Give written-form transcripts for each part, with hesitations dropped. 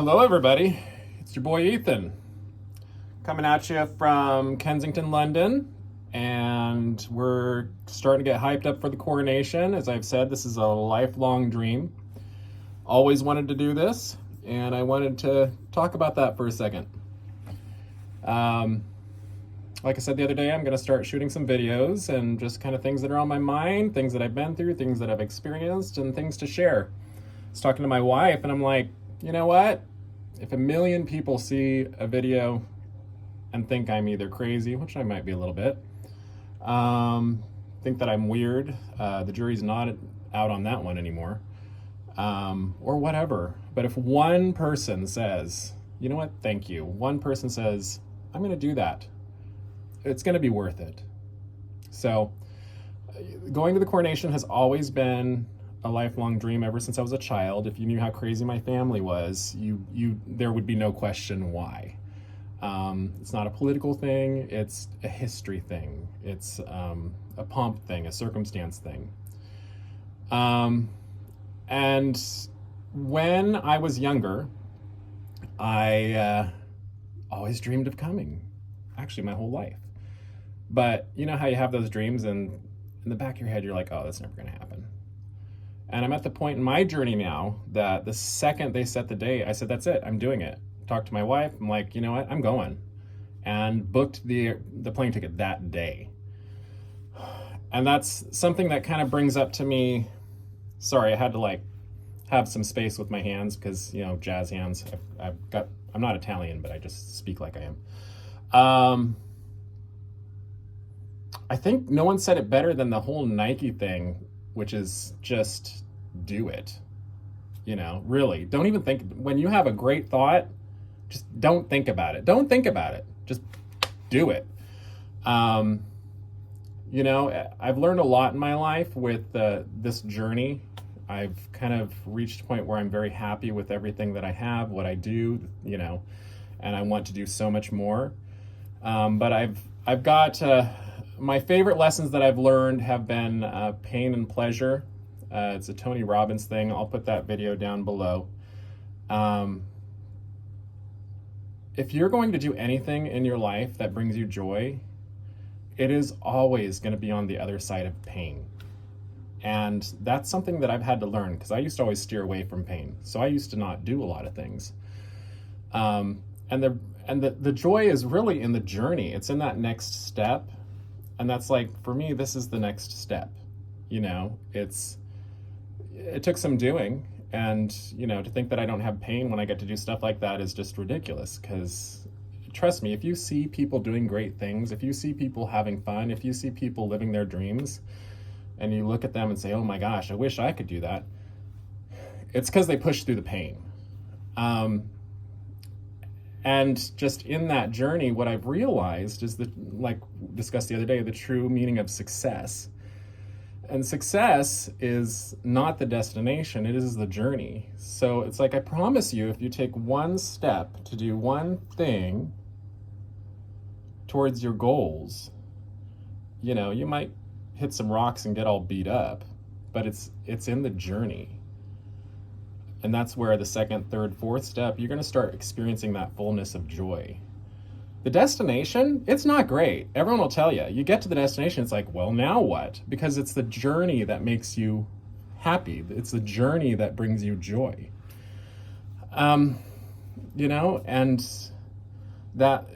Hello, everybody. It's your boy Ethan coming at you from Kensington, London. And we're starting to get hyped up for the coronation. As I've said, this is a lifelong dream. Always wanted to do this, and I wanted to talk about that for a second. Like I said the other day, I'm going to start shooting some videos and just kind of things that are on my mind, things that I've been through, things that I've experienced, and things to share. I was talking to my wife, and I'm like, you know what? If 1 million people see a video and think I'm either crazy, which I might be a little bit, think that I'm weird, the jury's not out on that one anymore, or whatever. But if one person says, you know what, thank you, one person says, I'm going to do that, it's going to be worth it. So going to the coronation has always been a lifelong dream ever since I was a child. If you knew how crazy my family was, there would be no question why. It's not a political thing, it's a history thing. It's a pomp thing, a circumstance thing. And when I was younger, I always dreamed of coming, actually my whole life. But you know how you have those dreams and in the back of your head, you're like, oh, that's never gonna happen. And I'm at the point in my journey now that the second they set the date, I said, that's it, I'm doing it. Talked to my wife, I'm like, you know what, I'm going. And booked the plane ticket that day. And that's something that kind of brings up to me, sorry, I had to like have some space with my hands because, you know, jazz hands. I'm not Italian, but I just speak like I am. I think no one said it better than the whole Nike thing, which is just do it. You know, really, don't even think. When you have a great thought, just don't think about it. Don't think about it. Just do it. You know, I've learned a lot in my life with this journey. I've kind of reached a point where I'm very happy with everything that I have, what I do, you know, and I want to do so much more. But I've got my favorite lessons that I've learned have been pain and pleasure. It's a Tony Robbins thing. I'll put that video down below. If you're going to do anything in your life that brings you joy, it is always going to be on the other side of pain. And that's something that I've had to learn because I used to always steer away from pain. So I used to not do a lot of things. And the joy is really in the journey. It's in that next step. And that's like, for me, this is the next step. You know, it took some doing. And, you know, to think that I don't have pain when I get to do stuff like that is just ridiculous. Because trust me, if you see people doing great things, if you see people having fun, if you see people living their dreams, and you look at them and say, oh my gosh, I wish I could do that, it's because they push through the pain. And just in that journey, what I've realized is that, like discussed the other day, the true meaning of success. And success is not the destination, it is the journey. So it's like, I promise you, if you take one step to do one thing towards your goals, you know, you might hit some rocks and get all beat up, but it's in the journey. And that's where the second, third, fourth step, you're going to start experiencing that fullness of joy. The destination, it's not great. Everyone will tell you. You get to the destination, it's like, well, now what? Because it's the journey that makes you happy. It's the journey that brings you joy. You know, and that,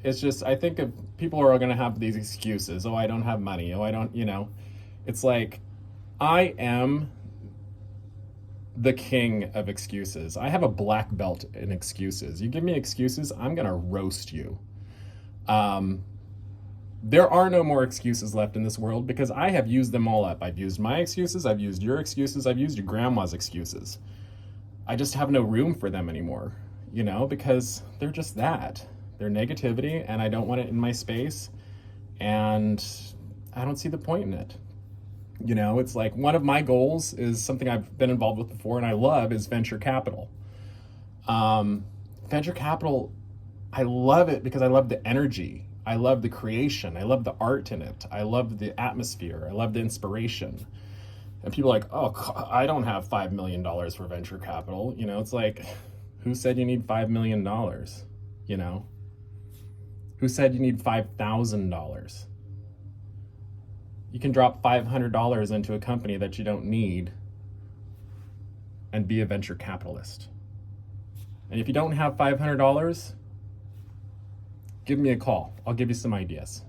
it's just, I think of people are going to have these excuses. Oh, I don't have money. Oh, I don't, you know. It's like, I am the king of excuses. I have a black belt in excuses. You give me excuses, I'm gonna roast you. There are no more excuses left in this world because I have used them all up. I've used my excuses, I've used your excuses, I've used your grandma's excuses. I just have no room for them anymore, you know, because they're just that. They're negativity and I don't want it in my space and I don't see the point in it. You know, it's like one of my goals is something I've been involved with before and I love is venture capital. Venture capital, I love it because I love the energy. I love the creation. I love the art in it. I love the atmosphere. I love the inspiration. And people are like, oh, I don't have $5 million for venture capital. You know, it's like, Who said you need $5 million? You know? Who said you need $5,000? You can drop $500 into a company that you don't need and be a venture capitalist. And if you don't have $500, give me a call. I'll give you some ideas.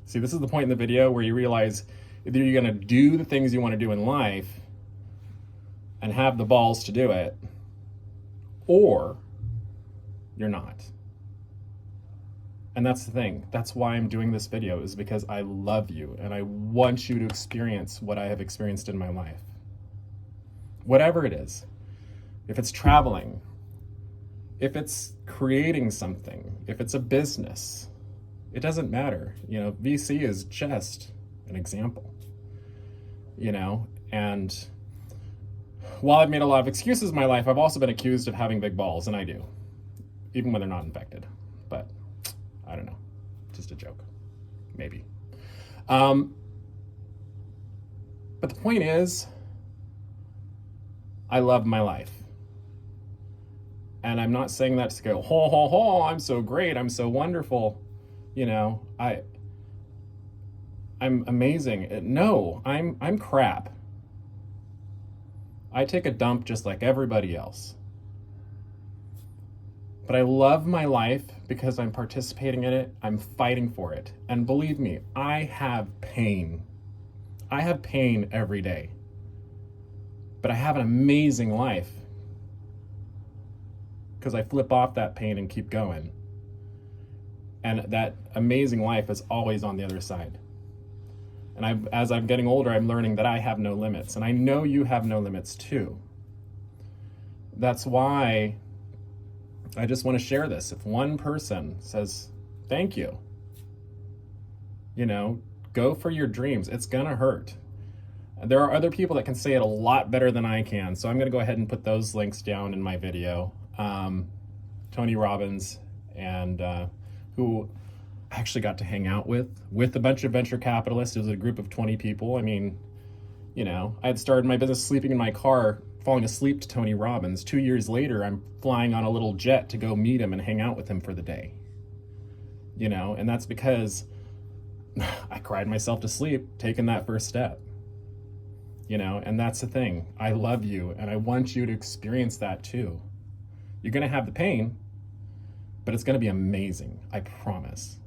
See, this is the point in the video where you realize either you're going to do the things you want to do in life and have the balls to do it, or you're not. And that's the thing. That's why I'm doing this video, is because I love you and I want you to experience what I have experienced in my life. Whatever it is. If it's traveling, if it's creating something, if it's a business, it doesn't matter. You know, VC is just an example, you know, and while I've made a lot of excuses in my life, I've also been accused of having big balls, and I do, even when they're not infected. But I don't know, just a joke, maybe. But the point is, I love my life. And I'm not saying that to go, ho, ho, ho, I'm so great, I'm so wonderful. You know, I'm amazing. No, I'm crap. I take a dump just like everybody else. But I love my life because I'm participating in it. I'm fighting for it. And believe me, I have pain. I have pain every day. But I have an amazing life because I flip off that pain and keep going. And that amazing life is always on the other side. And as I'm getting older, I'm learning that I have no limits. And I know you have no limits too. That's why I just want to share this. If one person says, thank you, you know, go for your dreams. It's going to hurt. There are other people that can say it a lot better than I can. So I'm going to go ahead and put those links down in my video. Tony Robbins, and who I actually got to hang out with a bunch of venture capitalists. It was a group of 20 people. I mean, you know, I had started my business sleeping in my car, falling asleep to Tony Robbins. 2 years later, I'm flying on a little jet to go meet him and hang out with him for the day. You know, and that's because I cried myself to sleep taking that first step. You know, and that's the thing. I love you and I want you to experience that too. You're going to have the pain, but it's going to be amazing. I promise.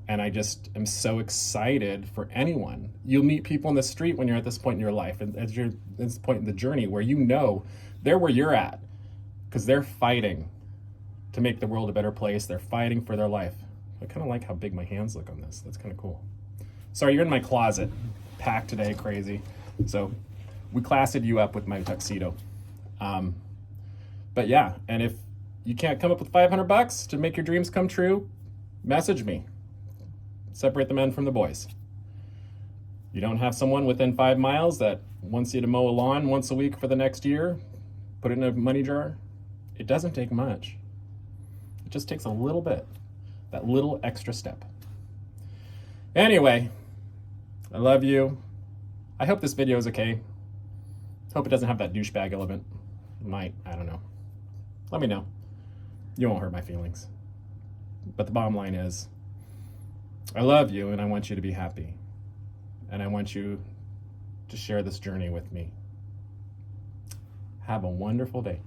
And I just am so excited for anyone. You'll meet people in the street when you're at this point in your life, and as you're at this point in the journey where you know they're where you're at because they're fighting to make the world a better place. They're fighting for their life. I kind of like how big my hands look on this. That's kind of cool. Sorry, you're in my closet. Packed today, crazy. So we classed you up with my tuxedo. But yeah, and if you can't come up with $500 to make your dreams come true, message me. Separate the men from the boys. You don't have someone within 5 miles that wants you to mow a lawn once a week for the next year, put it in a money jar. It doesn't take much. It just takes a little bit, that little extra step. Anyway, I love you. I hope this video is okay. Hope it doesn't have that douchebag element. It might, I don't know. Let me know. You won't hurt my feelings. But the bottom line is, I love you and I want you to be happy. And I want you to share this journey with me. Have a wonderful day.